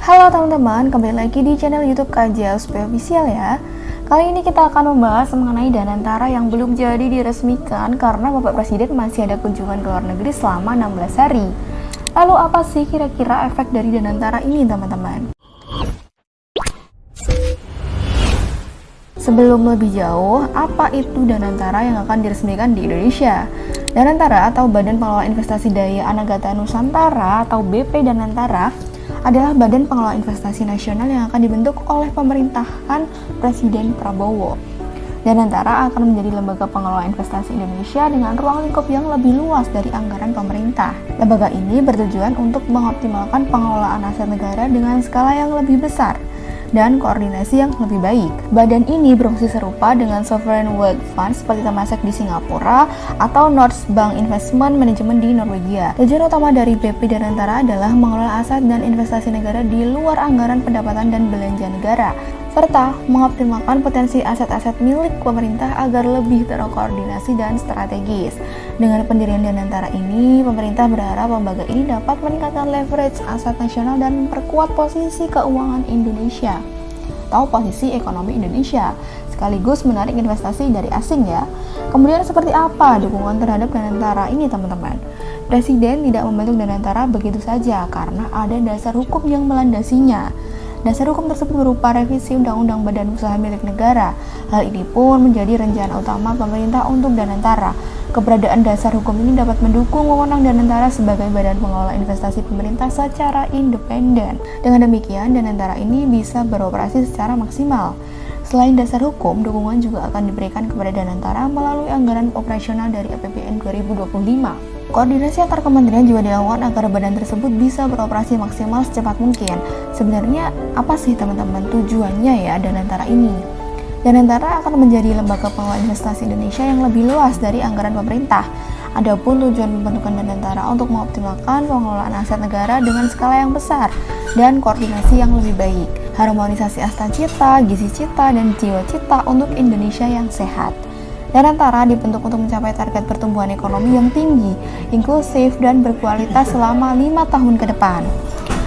Halo teman-teman, kembali lagi di channel YouTube KJSP Official ya. Kali ini kita akan membahas mengenai Danantara yang belum jadi diresmikan karena Bapak Presiden masih ada kunjungan ke luar negeri selama 16 hari. Lalu apa sih kira-kira efek dari Danantara ini teman-teman? Sebelum lebih jauh, apa itu Danantara yang akan diresmikan di Indonesia? Danantara atau Badan Pengelola Investasi Daya Anagata Nusantara atau BP Danantara adalah badan pengelola investasi nasional yang akan dibentuk oleh pemerintahan Presiden Prabowo. Danantara akan menjadi lembaga pengelola investasi Indonesia dengan ruang lingkup yang lebih luas dari anggaran pemerintah. Lembaga ini bertujuan untuk mengoptimalkan pengelolaan aset negara dengan skala yang lebih besar dan koordinasi yang lebih baik. Badan ini berfungsi serupa dengan Sovereign Wealth Fund seperti Temasek di Singapura atau Nordsbank Investment Management di Norwegia. Tujuan utama dari BP Danantara adalah mengelola aset dan investasi negara di luar anggaran pendapatan dan belanja negara, serta mengoptimalkan potensi aset-aset milik pemerintah agar lebih terkoordinasi dan strategis. Dengan pendirian Danantara ini, pemerintah berharap lembaga ini dapat meningkatkan leverage aset nasional dan memperkuat posisi keuangan Indonesia atau posisi ekonomi Indonesia, sekaligus menarik investasi dari asing ya. Kemudian seperti apa dukungan terhadap Danantara ini teman-teman? Presiden tidak membentuk Danantara begitu saja karena ada dasar hukum yang melandasinya. Dasar hukum tersebut berupa revisi Undang-Undang Badan Usaha Milik Negara. Hal ini pun menjadi rencana utama pemerintah untuk Danantara. Keberadaan dasar hukum ini dapat mendukung wewenang Danantara sebagai badan pengelola investasi pemerintah secara independen. Dengan demikian, Danantara ini bisa beroperasi secara maksimal. Selain dasar hukum, dukungan juga akan diberikan kepada Danantara melalui anggaran operasional dari APBN 2025. Koordinasi antar kementerian juga dilakukan agar badan tersebut bisa beroperasi maksimal secepat mungkin. Sebenarnya apa sih teman-teman tujuannya ya Danantara ini? Danantara akan menjadi lembaga pengelola investasi Indonesia yang lebih luas dari anggaran pemerintah. Adapun tujuan pembentukan Danantara untuk mengoptimalkan pengelolaan aset negara dengan skala yang besar dan koordinasi yang lebih baik. Harmonisasi asta cita, gizi cita, dan jiwa cita untuk Indonesia yang sehat. Danantara dibentuk untuk mencapai target pertumbuhan ekonomi yang tinggi, inklusif, dan berkualitas selama 5 tahun ke depan.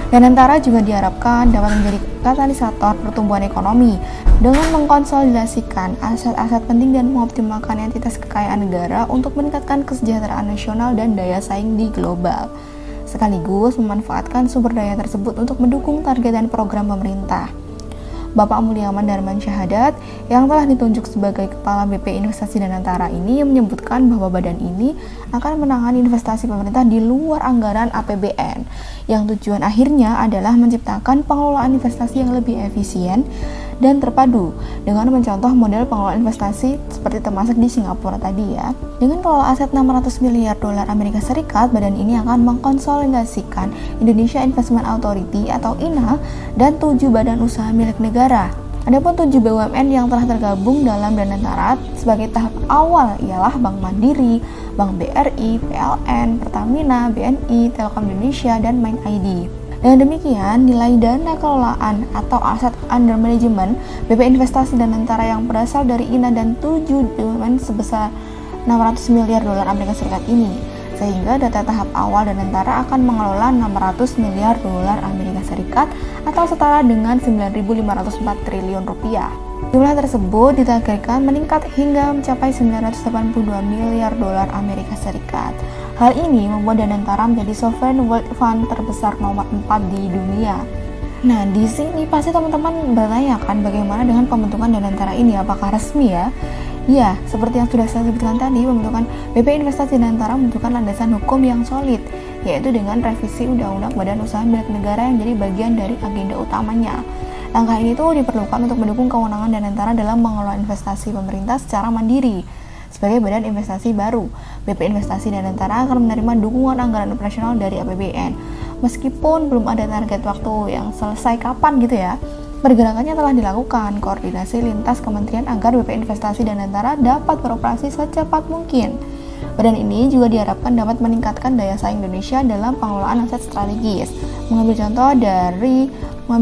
Danantara juga diharapkan dapat menjadi katalisator pertumbuhan ekonomi dengan mengkonsolidasikan aset-aset penting dan mengoptimalkan entitas kekayaan negara untuk meningkatkan kesejahteraan nasional dan daya saing di global, sekaligus memanfaatkan sumber daya tersebut untuk mendukung target dan program pemerintah. Bapak Mulyaman Darman Syahadat yang telah ditunjuk sebagai Kepala BP Investasi Danantara ini menyebutkan bahwa badan ini akan menangani investasi pemerintah di luar anggaran APBN yang tujuan akhirnya adalah menciptakan pengelolaan investasi yang lebih efisien dan terpadu dengan mencontoh model pengelolaan investasi seperti Temasek di Singapura tadi ya. Dengan kelola aset 600 miliar dolar Amerika Serikat, badan ini akan mengkonsolidasikan Indonesia Investment Authority atau INA dan 7 badan usaha milik negara. Adapun 7 BUMN yang telah tergabung dalam Danantara sebagai tahap awal ialah Bank Mandiri, Bank BRI, PLN, Pertamina, BNI, Telkom Indonesia, dan Mind ID. Dengan demikian, nilai dana kelolaan atau aset under management BP Investasi Danantara yang berasal dari INA dan 7 BUMN sebesar 600 miliar dolar Amerika Serikat ini, sehingga data tahap awal Danantara akan mengelola 600 miliar dolar Amerika Serikat atau setara dengan 9.504 triliun rupiah. Jumlah tersebut ditargetkan meningkat hingga mencapai 982 miliar dolar Amerika Serikat. Hal ini membuat Danantara menjadi Sovereign Wealth Fund terbesar nomor 4 di dunia. Nah, di sini pasti teman-teman bertanya kan bagaimana dengan pembentukan Danantara ini, apakah resmi ya? Ya, seperti yang sudah saya sebutkan tadi, pembentukan BP Investasi Danantara membutuhkan landasan hukum yang solid, yaitu dengan revisi Undang-Undang Badan Usaha Milik Negara yang jadi bagian dari agenda utamanya. Langkah ini tuh diperlukan untuk mendukung kewenangan Danantara dalam mengelola investasi pemerintah secara mandiri. Sebagai badan investasi baru, BP Investasi Danantara akan menerima dukungan anggaran operasional dari APBN. Meskipun belum ada target waktu yang selesai kapan gitu ya, pergerakannya telah dilakukan koordinasi lintas kementerian agar BP Investasi Danantara dapat beroperasi secepat mungkin. Badan ini juga diharapkan dapat meningkatkan daya saing Indonesia dalam pengelolaan aset strategis. Mengambil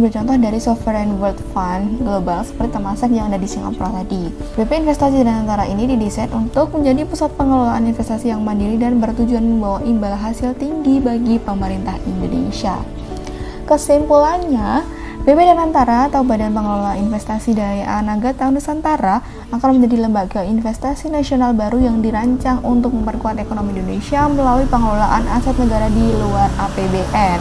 contoh dari Sovereign Wealth Fund global seperti Temasek yang ada di Singapura tadi. BP Investasi Danantara ini didesain untuk menjadi pusat pengelolaan investasi yang mandiri dan bertujuan membawa imbal hasil tinggi bagi pemerintah Indonesia. Kesimpulannya, BP Danantara atau Badan Pengelola Investasi Daya Anagata Nusantara akan menjadi lembaga investasi nasional baru yang dirancang untuk memperkuat ekonomi Indonesia melalui pengelolaan aset negara di luar APBN.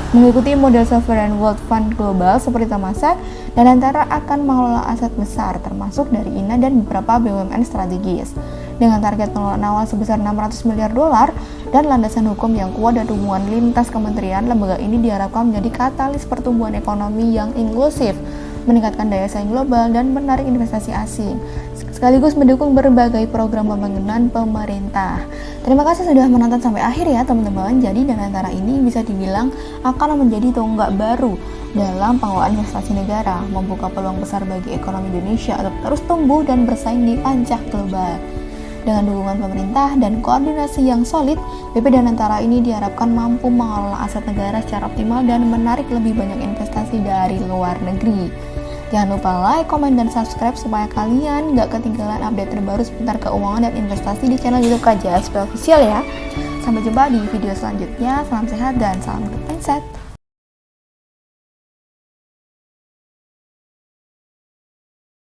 Mengikuti model sovereign wealth fund global seperti Temasek, Danantara akan mengelola aset besar termasuk dari INA dan beberapa BUMN strategis. Dengan target pengelolaan awal sebesar 600 miliar dolar dan landasan hukum yang kuat dan hubungan lintas kementerian, lembaga ini diharapkan menjadi katalis pertumbuhan ekonomi yang inklusif, meningkatkan daya saing global dan menarik investasi asing, sekaligus mendukung berbagai program pembangunan pemerintah. Terima kasih sudah menonton sampai akhir ya teman-teman. Jadi Danantara ini bisa dibilang akan menjadi tonggak baru dalam pengelolaan investasi negara, membuka peluang besar bagi ekonomi Indonesia untuk terus tumbuh dan bersaing di kancah global. Dengan dukungan pemerintah dan koordinasi yang solid, BP Danantara ini diharapkan mampu mengelola aset negara secara optimal dan menarik lebih banyak investasi dari luar negeri. Jangan lupa like, komen, dan subscribe supaya kalian gak ketinggalan update terbaru seputar keuangan dan investasi di channel YouTube KJSP Official ya. Sampai jumpa di video selanjutnya. Salam sehat dan salam mindset.